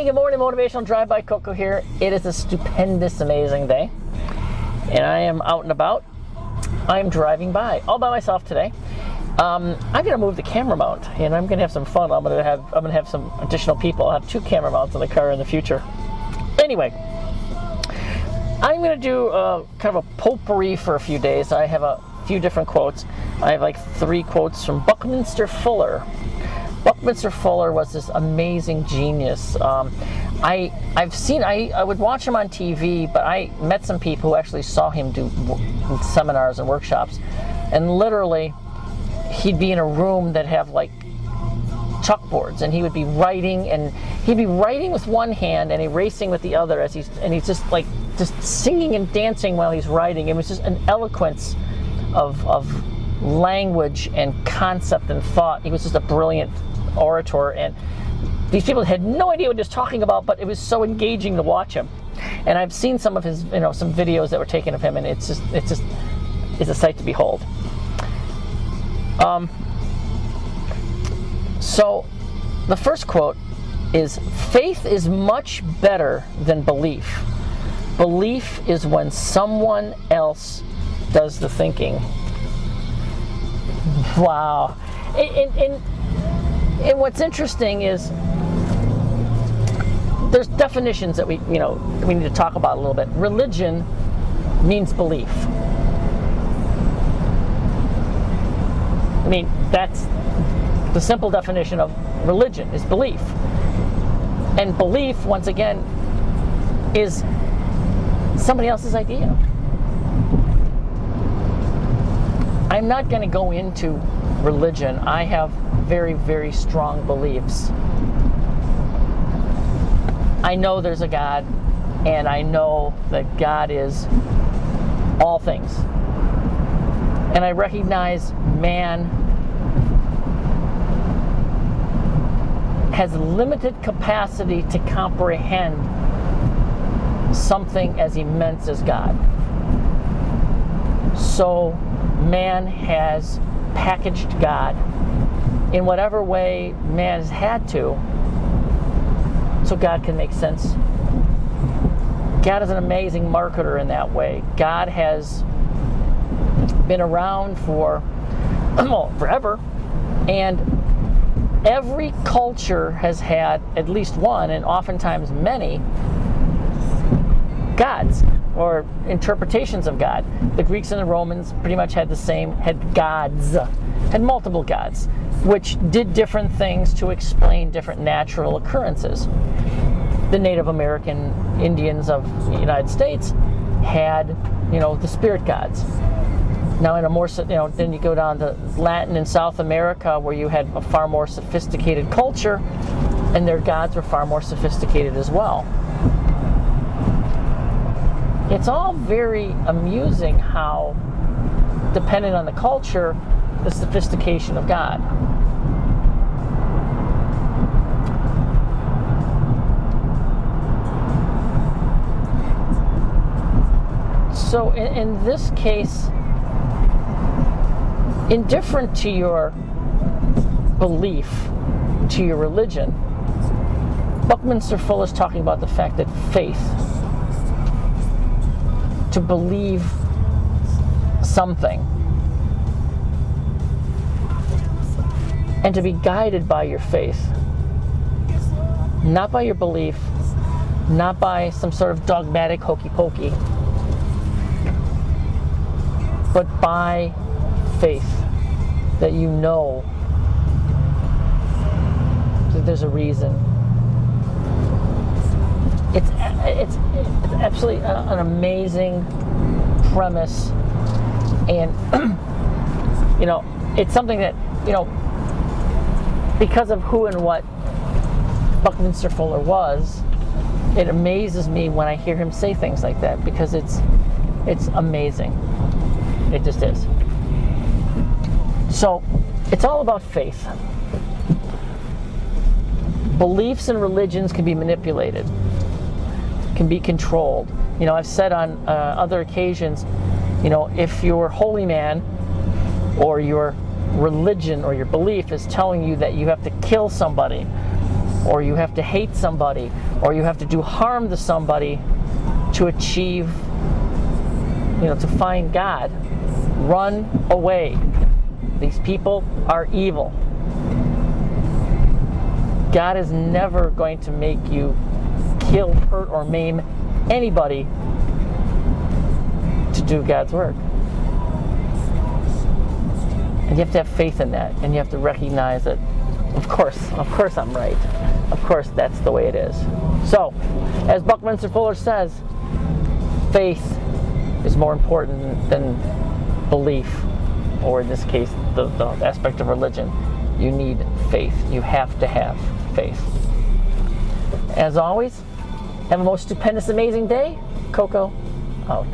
Hey, good morning, Motivational Drive-By Coco here. It is a stupendous, amazing day, and I am out and about. I'm driving by, all by myself today. I'm gonna move the camera mount, and I'm gonna have some fun. I'm gonna have some additional people. I'll have 2 camera mounts in the car in the future. Anyway, I'm gonna do kind of a potpourri for a few days. I have a few different quotes. I have like 3 quotes from Buckminster Fuller. Buckminster Fuller was this amazing genius. I would watch him on TV, but I met some people who actually saw him do seminars and workshops, and literally he'd be in a room that have like chalkboards, and he would be writing, and he'd be writing with one hand and erasing with the other as he's just singing and dancing while he's writing. It was just an eloquence of language and concept and thought. He was just a brilliant orator, and these people had no idea what he was talking about, but it was so engaging to watch him. And I've seen some of his, some videos that were taken of him, and it's a sight to behold. So the first quote is, "Faith is much better than belief. Belief is when someone else does the thinking." Wow. And what's interesting is there's definitions that we need to talk about a little bit. Religion means belief. I mean, that's the simple definition of religion, is belief. And belief, once again, is somebody else's idea. I'm not going to go into religion. I have very, very strong beliefs. I know there's a God, and I know that God is all things. And I recognize man has limited capacity to comprehend something as immense as God. So man has packaged God in whatever way man has had to, so God can make sense. God is an amazing marketer in that way. God has been around for forever, and every culture has had at least one, and oftentimes many, gods or interpretations of God. The Greeks and the Romans pretty much had gods, had multiple gods, which did different things to explain different natural occurrences. The Native American Indians of the United States had, the spirit gods. Now, in a more, then you go down to Latin and South America, where you had a far more sophisticated culture, and their gods were far more sophisticated as well. It's all very amusing how, depending on the culture, the sophistication of God. So in this case, indifferent to your belief, to your religion, Buckminster Fuller is talking about the fact that faith, to believe something, and to be guided by your faith, not by your belief, not by some sort of dogmatic hokey pokey, but by faith, that you know that there's a reason. It's absolutely an amazing premise, and it's something that, because of who and what Buckminster Fuller was, it amazes me when I hear him say things like that, because it's amazing. It just is. So it's all about faith. Beliefs and religions can be manipulated, can be controlled. I've said on other occasions, if your holy man or your religion or your belief is telling you that you have to kill somebody or you have to hate somebody, or you have to do harm to somebody to achieve, to find God. Run away. These people are evil. God is never going to make you kill, hurt, or maim anybody to do God's work. And you have to have faith in that, and you have to recognize that, of course I'm right. Of course that's the way it is. So, as Buckminster Fuller says, faith is more important than belief, or in this case, the aspect of religion. You need faith. You have to have faith. As always, have a most stupendous, amazing day. Coco, out.